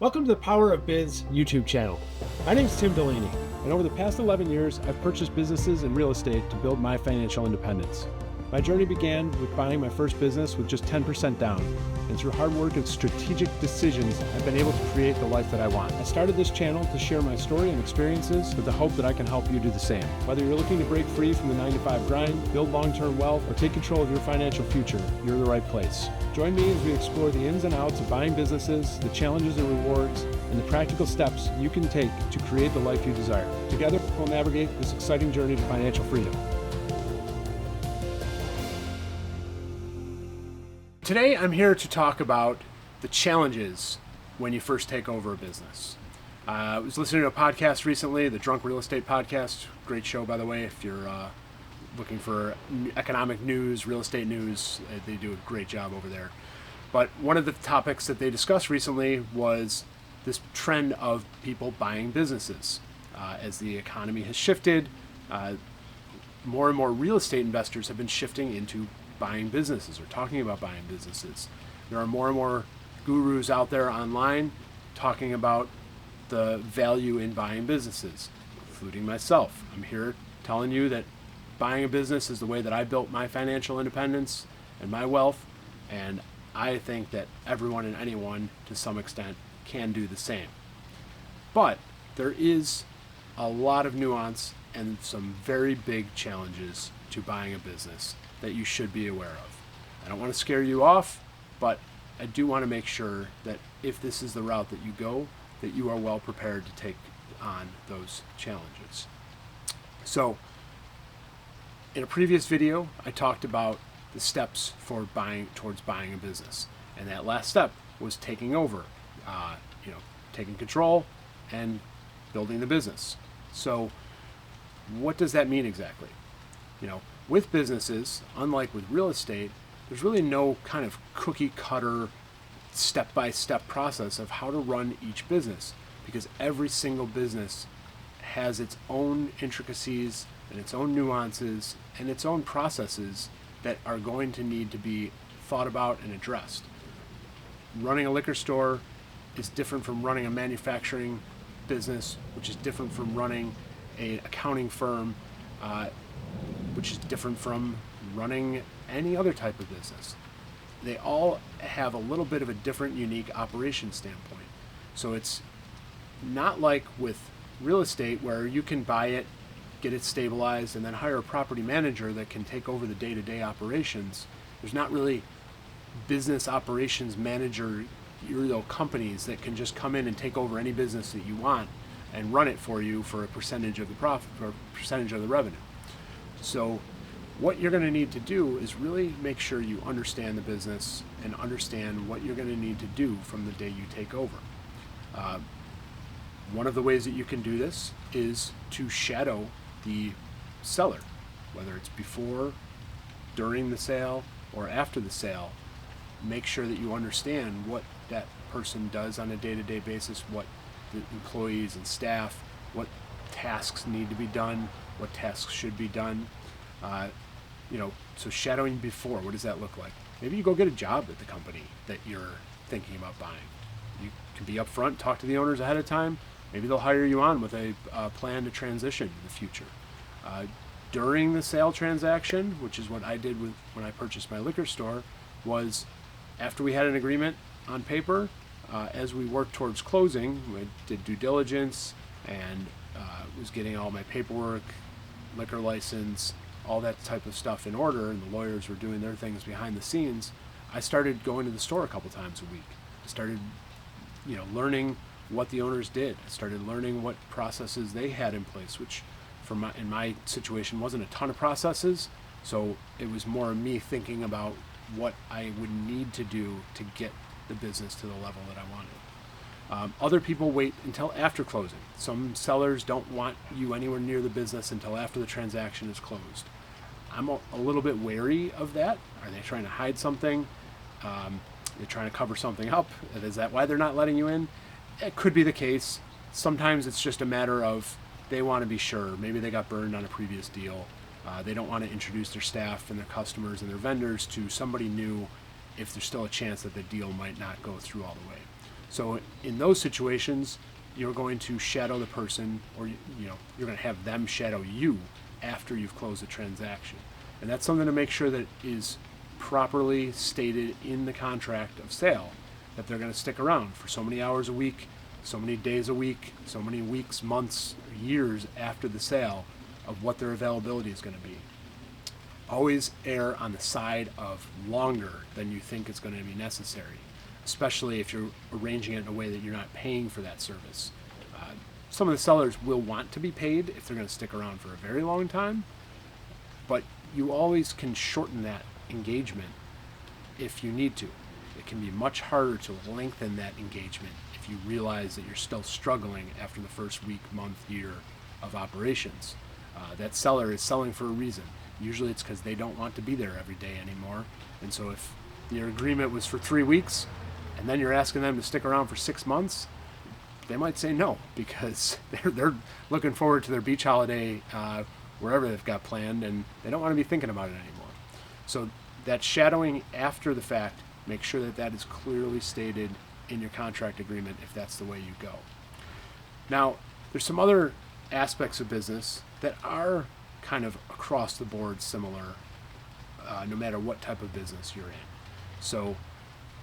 Welcome to the Power of Biz YouTube channel. My name is Tim Delaney, and over the past 11 years, I've purchased businesses and real estate to build my financial independence. My journey began with buying my first business with just 10% down, and through hard work and strategic decisions, I've been able to create the life that I want. I started this channel to share my story and experiences with the hope that I can help you do the same. Whether you're looking to break free from the 9-to-5 grind, build long-term wealth, or take control of your financial future, you're in the right place. Join me as we explore the ins and outs of buying businesses, the challenges and rewards, and the practical steps you can take to create the life you desire. Together, we'll navigate this exciting journey to financial freedom. Today, I'm here to talk about the challenges when you first take over a business. I was listening to a podcast recently, the Drunk Real Estate Podcast. Great show, by the way, if you're looking for economic news, real estate news. They do a great job over there. But one of the topics that they discussed recently was this trend of people buying businesses. As the economy has shifted, more and more real estate investors have been shifting into buying businesses or talking about buying businesses. There are more and more gurus out there online talking about the value in buying businesses, including myself. I'm here telling you that buying a business is the way that I built my financial independence and my wealth, and I think that everyone and anyone to some extent can do the same. But there is a lot of nuance and some very big challenges to buying a business that you should be aware of. I don't want to scare you off, but I do want to make sure that if this is the route that you go, that you are well prepared to take on those challenges. So, in a previous video, I talked about the steps for towards buying a business, and that last step was taking over, taking control and building the business. So, what does that mean exactly? With businesses, unlike with real estate, there's really no kind of cookie cutter step-by-step process of how to run each business, because every single business has its own intricacies and its own nuances and its own processes that are going to need to be thought about and addressed. Running a liquor store is different from running a manufacturing business, which is different from running an accounting firm, which is different from running any other type of business. They all have a little bit of a different, unique operation standpoint. So it's not like with real estate where you can buy it, get it stabilized, and then hire a property manager that can take over the day-to-day operations. There's not really business operations manager companies that can just come in and take over any business that you want and run it for you for a percentage of the profit or a percentage of the revenue. So what you're going to need to do is really make sure you understand the business and understand what you're going to need to do from the day you take over. One of the ways that you can do this is to shadow the seller, whether it's before, during the sale, or after the sale. Make sure that you understand what that person does on a day-to-day basis, what the employees and staff, what tasks need to be done, what tasks should be done. So shadowing before, what does that look like? Maybe you go get a job at the company that you're thinking about buying. You can be upfront, talk to the owners ahead of time. Maybe they'll hire you on with a plan to transition in the future. During the sale transaction, which is what I did when I purchased my liquor store, was after we had an agreement on paper, as we worked towards closing, we did due diligence and was getting all my paperwork, liquor license, all that type of stuff in order, and the lawyers were doing their things behind the scenes. I started going to the store a couple times a week. I started, learning what the owners did. I started learning what processes they had in place, which in my situation wasn't a ton of processes. So it was more me thinking about what I would need to do to get the business to the level that I wanted. Other people wait until after closing. Some sellers don't want you anywhere near the business until after the transaction is closed. I'm a little bit wary of that. Are they trying to hide something? They're trying to cover something up? Is that why they're not letting you in? It could be the case. Sometimes it's just a matter of they want to be sure. Maybe they got burned on a previous deal. They don't want to introduce their staff and their customers and their vendors to somebody new if there's still a chance that the deal might not go through all the way. So in those situations, you're going to shadow the person, or you're going to have them shadow you after you've closed the transaction. And that's something to make sure that is properly stated in the contract of sale, that they're going to stick around for so many hours a week, so many days a week, so many weeks, months, years after the sale, of what their availability is going to be. Always err on the side of longer than you think is going to be necessary, especially if you're arranging it in a way that you're not paying for that service. Some of the sellers will want to be paid if they're going to stick around for a very long time, but you always can shorten that engagement if you need to. It can be much harder to lengthen that engagement if you realize that you're still struggling after the first week, month, year of operations. That seller is selling for a reason. Usually it's because they don't want to be there every day anymore. And so if your agreement was for 3 weeks and then you're asking them to stick around for 6 months, they might say no, because they're looking forward to their beach holiday wherever they've got planned, and they don't want to be thinking about it anymore. So that shadowing after the fact, make sure that that is clearly stated in your contract agreement if that's the way you go. Now, there's some other aspects of business that are kind of across the board similar, no matter what type of business you're in. So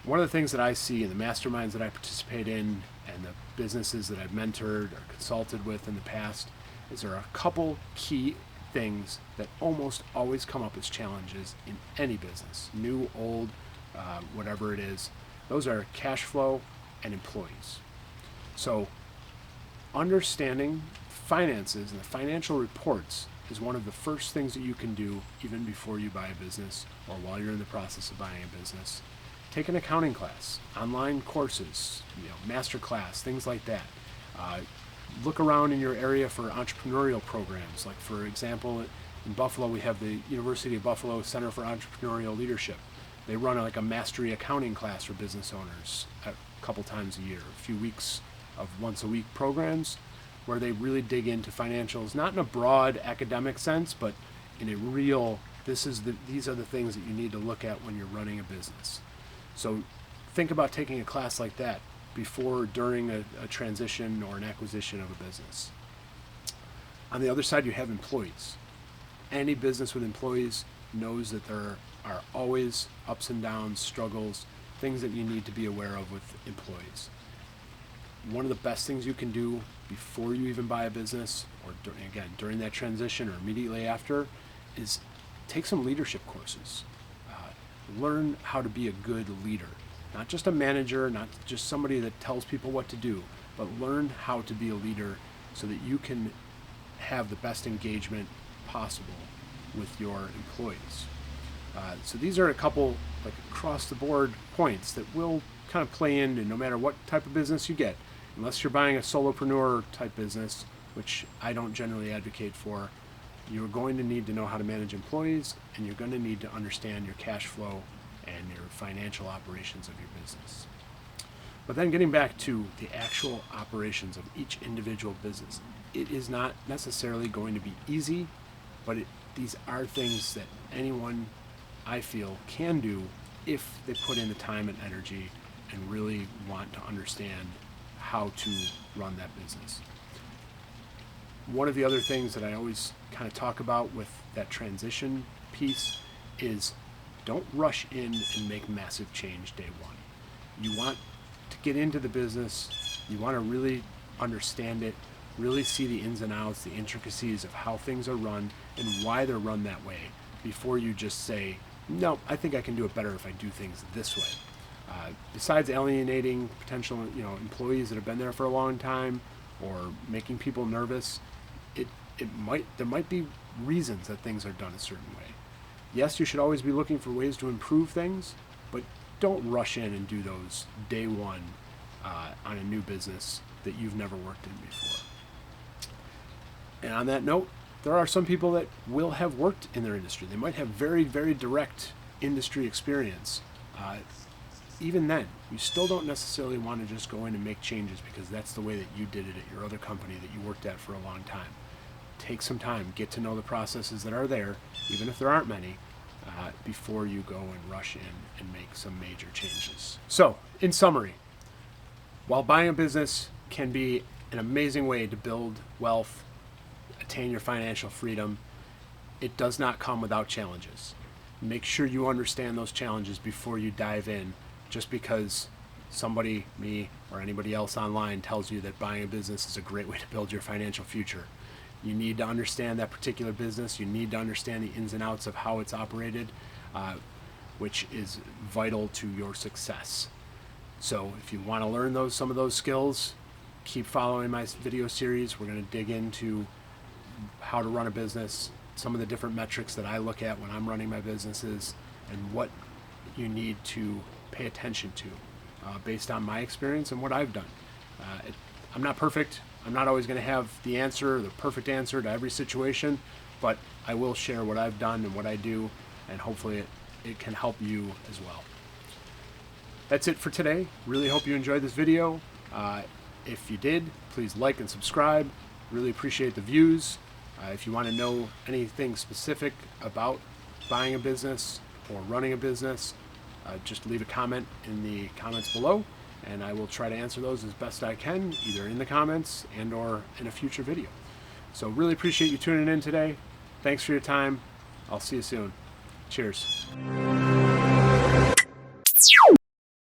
one of the things that I see in the masterminds that I participate in and the businesses that I've mentored or consulted with in the past is there are a couple key things that almost always come up as challenges in any business, new, old, whatever it is. Those are cash flow and employees. So understanding finances and the financial reports is one of the first things that you can do even before you buy a business or while you're in the process of buying a business. Take an accounting class, online courses, master class, things like that. Look around in your area for entrepreneurial programs. Like, for example, in Buffalo, we have the University of Buffalo Center for Entrepreneurial Leadership. They run like a mastery accounting class for business owners a couple times a year, a few weeks of once a week programs where they really dig into financials, not in a broad academic sense, but in a real, these are the things that you need to look at when you're running a business. So think about taking a class like that before or during a transition or an acquisition of a business. On the other side, you have employees. Any business with employees knows that there are always ups and downs, struggles, things that you need to be aware of with employees. One of the best things you can do before you even buy a business, or during that transition or immediately after, is take some leadership courses. Learn how to be a good leader. Not just a manager, not just somebody that tells people what to do, but learn how to be a leader so that you can have the best engagement possible with your employees. So these are a couple like across the board points that will kind of play into no matter what type of business you get. Unless you're buying a solopreneur type business, which I don't generally advocate for, you're going to need to know how to manage employees, and you're going to need to understand your cash flow and your financial operations of your business. But then getting back to the actual operations of each individual business, it is not necessarily going to be easy, but these are things that anyone, I feel, can do if they put in the time and energy and really want to understand how to run that business. One of the other things that I always kind of talk about with that transition piece is don't rush in and make massive change day one. You want to get into the business, you want to really understand it, really see the ins and outs, the intricacies of how things are run and why they're run that way before you just say, no, I think I can do it better if I do things this way. Besides alienating potential employees that have been there for a long time or making people nervous, there might be reasons that things are done a certain way. Yes, you should always be looking for ways to improve things, but don't rush in and do those day one on a new business that you've never worked in before. And on that note, there are some people that will have worked in their industry. They might have very, very direct industry experience. Even then, you still don't necessarily want to just go in and make changes because that's the way that you did it at your other company that you worked at for a long time. Take some time, get to know the processes that are there, even if there aren't many, before you go and rush in and make some major changes. So, in summary, While buying a business can be an amazing way to build wealth, attain your financial freedom, it does not come without challenges. Make sure you understand those challenges before you dive in, just because somebody, me, or anybody else online tells you that buying a business is a great way to build your financial future. You need to understand that particular business. You need to understand the ins and outs of how it's operated, which is vital to your success. So if you want to learn some of those skills, keep following my video series. We're going to dig into how to run a business, some of the different metrics that I look at when I'm running my businesses, and what you need to pay attention to based on my experience and what I've done. I'm not perfect. I'm not always going to have the perfect answer to every situation, but I will share what I've done and what I do, and hopefully it can help you as well. That's it for today. Really hope you enjoyed this video. If you did, please like and subscribe. Really appreciate the views. If you want to know anything specific about buying a business or running a business, just leave a comment in the comments below, and I will try to answer those as best I can, either in the comments and or in a future video. So really appreciate you tuning in today. Thanks for your time. I'll see you soon. Cheers.